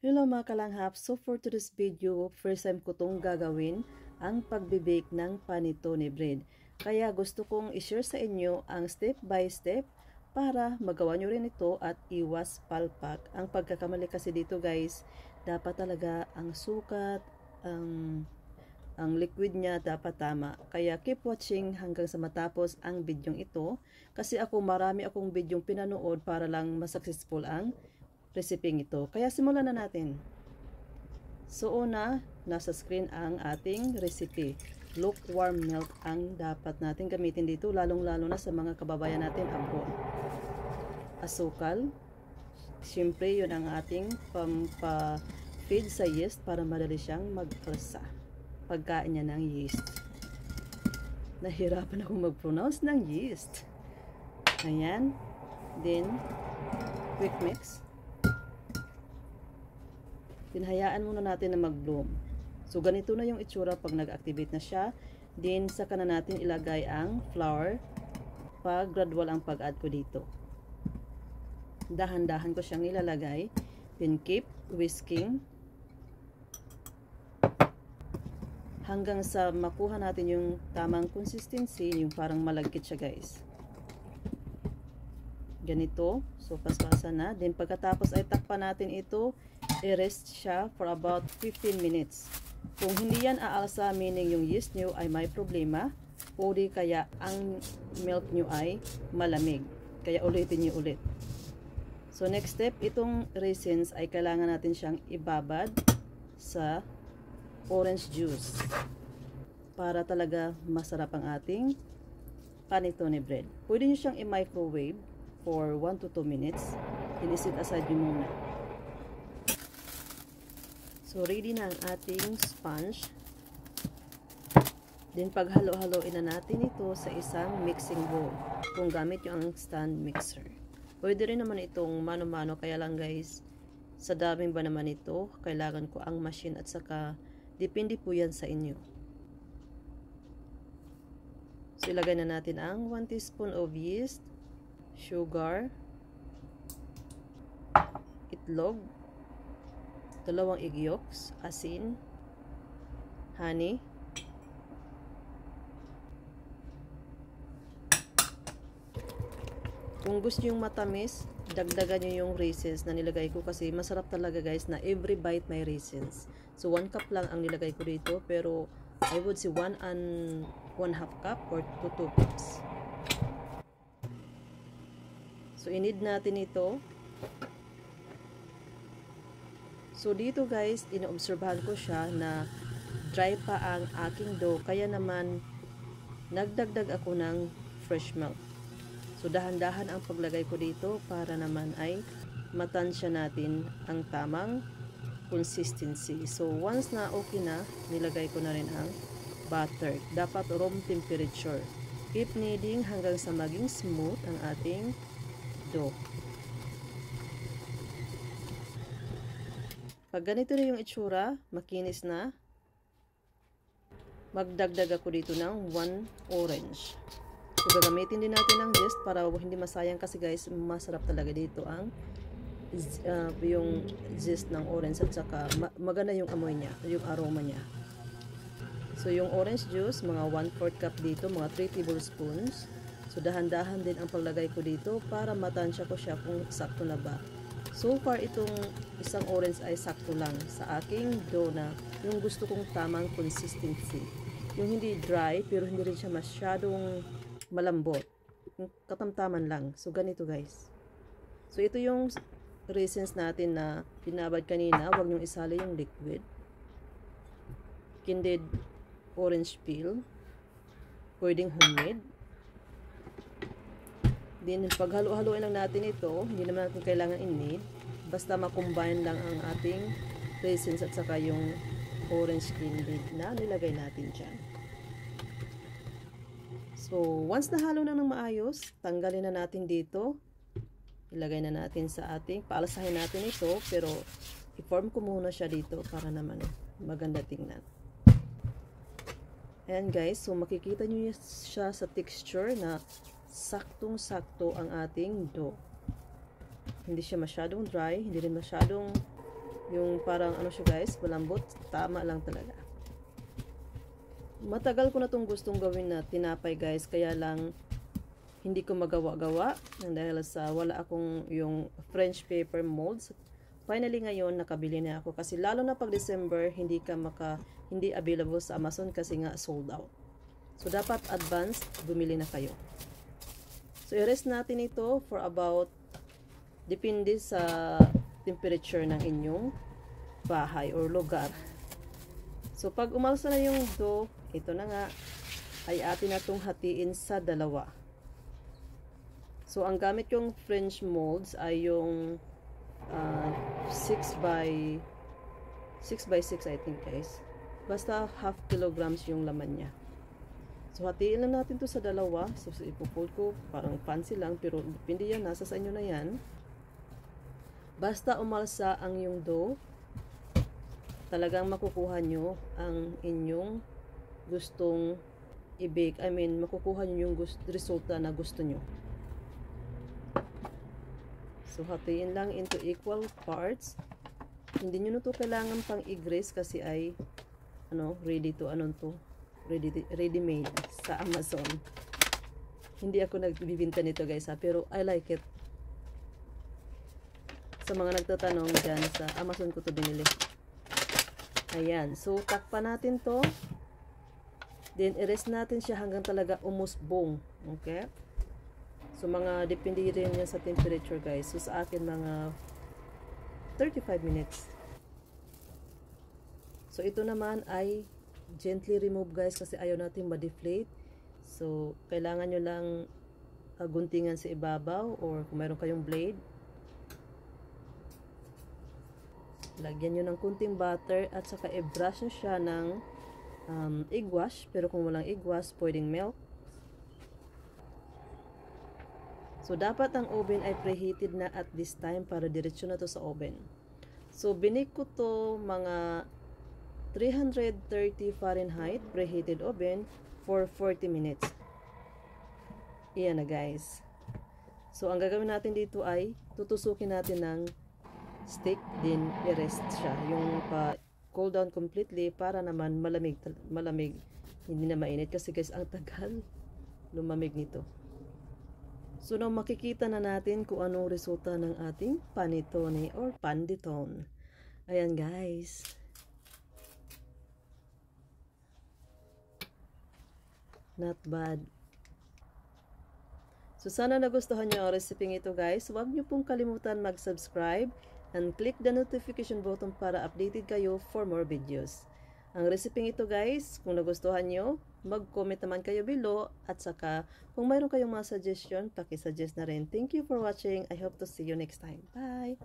Hello mga kalanghap, so for today's video, first time ko itong gagawin ang pagbibake ng panettone bread. Kaya gusto kong i-share sa inyo ang step by step para magawa nyo rin ito at iwas palpak. Ang pagkakamali kasi dito guys, dapat talaga ang sukat, ang liquid niya dapat tama. Kaya keep watching hanggang sa matapos ang bidyong ito. Kasi marami akong bidyong pinanood para lang masuccessful ang reseping ito. Kaya simulan na natin. So una, nasa screen ang ating recipe. Lukewarm milk ang dapat natin gamitin dito, lalong-lalo na sa mga kababayan natin abroad. Asukal, siyempre yun ang ating pampa-feed sa yeast para madali siyang magpresa. Pagkain niya ng yeast. Nahirapan akong mag-pronounce ng yeast. Ayan. Then, quick mix. Pinahayaan muna natin na mag-bloom. So, ganito na yung itsura pag nag-activate na siya. Then, saka na natin ilagay ang flour pag gradual ang pag-add ko dito. Dahan-dahan ko siyang ilalagay. Then, keep whisking hanggang sa makuha natin yung tamang consistency, yung parang malagkit siya guys. Ganito. So, paspasan na. Then, pagkatapos ay takpan natin ito. I-rest siya for about 15 minutes. Kung hindi yan aalsa, meaning yung yeast nyo ay may problema, o di kaya ang milk nyo ay malamig. Kaya ulitin nyo ulit. So next step, itong raisins ay kailangan natin siyang ibabad sa orange juice para talaga masarap ang ating panettone bread. Pwede nyo siyang i-microwave for 1 to 2 minutes. Inisit aside nyo muna. So, ready na ang ating sponge. Then, paghalo-haloin na natin ito sa isang mixing bowl. Kung gamit yung ang stand mixer. Pwede rin naman itong mano-mano. Kaya lang guys, sa daming ba naman ito, kailangan ko ang machine at saka, depende po yan sa inyo. So, ilagay na natin ang 1 teaspoon of yeast, sugar, itlog, 2 egg yolks, asin, honey, kung gusto yung matamis, dagdagan nyo yung raisins na nilagay ko kasi masarap talaga guys na every bite may raisins. So 1 cup lang ang nilagay ko dito, pero I would say 1 and 1/2 cup or 2 cups. So i-knead natin ito. So, dito guys, inoobserbahan ko siya na dry pa ang aking dough. Kaya naman, nagdagdag ako ng fresh milk. So, dahan-dahan ang paglagay ko dito para naman ay matansya natin ang tamang consistency. So, once na okay na, nilagay ko na rin ang butter. Dapat room temperature. Keep kneading hanggang sa maging smooth ang ating dough. Pag ganito na yung itsura, makinis na, magdagdag ako dito ng 1 orange. So, gagamitin din natin ang zest para hindi masayang kasi guys, masarap talaga dito ang yung zest ng orange at saka maganda yung amoy niya, yung aroma niya. So, yung orange juice, mga 1/4 cup dito, mga 3 tablespoons. So, dahan-dahan din ang paglagay ko dito para matansya ko siya kung sakto na ba. So far, itong isang orange ay sakto lang sa aking dough na yung gusto kong tamang consistency. Yung hindi dry, pero hindi rin siya masyadong malambot. Yung katamtaman lang. So, ganito guys. So, ito yung raisins natin na binabad kanina. Huwag niyong isali yung liquid. Candied orange peel. Pwedeng homemade. Then, paghalo-haloin lang natin ito, hindi naman natin kailangan i-knead. Basta makombine lang ang ating raisins at saka yung orange candied na nilagay natin dyan. So, once nahalo na ng maayos, tanggalin na natin dito. Ilagay na natin sa ating, paalasahin natin ito, pero i-form ko muna siya dito para naman maganda tingnan. Ayan guys, so makikita nyo siya sa texture na saktong-sakto ang ating dough. Hindi siya masyadong dry, hindi rin masyadong Yung parang ano siya guys, malambot, tama lang talaga. Matagal ko na tong gustong gawin na tinapay guys, kaya lang hindi ko magawa-gawa dahil sa wala akong yung French paper molds. Finally ngayon nakabili na ako kasi lalo na pag December hindi available sa Amazon kasi nga sold out. So dapat advance bumili na kayo. So i-rest natin ito for about depende sa temperature ng inyong bahay or lugar. So pag umalsa na yung dough, ito na nga ay atin na itong hatiin sa dalawa. So, ang gamit yung French molds ay yung 6 by 6 I think guys. Basta half kilograms yung laman niya. So, hatiin lang natin to sa dalawa. So, ipupull ko, parang fancy lang, pero depende yan, nasa sa inyo na yan. Basta umalsa ang yung dough, talagang makukuha nyo ang inyong gustong i-bake. I mean, makukuha nyo yung resulta na gusto nyo. So, hatiin lang into equal parts. Hindi nyo na to kailangan pang i-grease kasi ay ready made sa Amazon. Hindi ako nagbibinta nito guys pero I like it. Sa mga nagtatanong dyan, sa Amazon ko to binili. Ayan. So, takpan natin to. Then, i-rest natin siya hanggang talaga umusbong. Okay? So, mga depende rin yan sa temperature guys. So, sa akin, mga 35 minutes. So, ito naman ay gently remove guys kasi ayaw natin ma-deflate. So, kailangan nyo lang guntingan sa ibabaw or kung mayroon kayong blade. Lagyan nyo ng kunting butter at saka i-brush nyo siya ng egg wash. Pero kung walang egg wash, pwedeng milk. So, dapat ang oven ay preheated na at this time para diretso na to sa oven. So, binake ko to mga 330 Fahrenheit preheated oven for 40 minutes. Iyan na guys. So, ang gagawin natin dito ay tutusukin natin ng stick, din i-rest siya. Yung cool down completely para naman malamig. Hindi na mainit kasi guys, ang tagal lumamig nito. So, now makikita na natin kung anong resulta ng ating panettone or panditone. Ayan guys. Not bad. So, sana nagustuhan nyo ang recipe ito guys. Huwag nyo pong kalimutan mag-subscribe and click the notification button para updated kayo for more videos. Ang recipe ito guys, kung nagustuhan nyo, mag-comment naman kayo below at saka kung mayroon kayong mga suggestion, paki-suggest na rin. Thank you for watching. I hope to see you next time. Bye!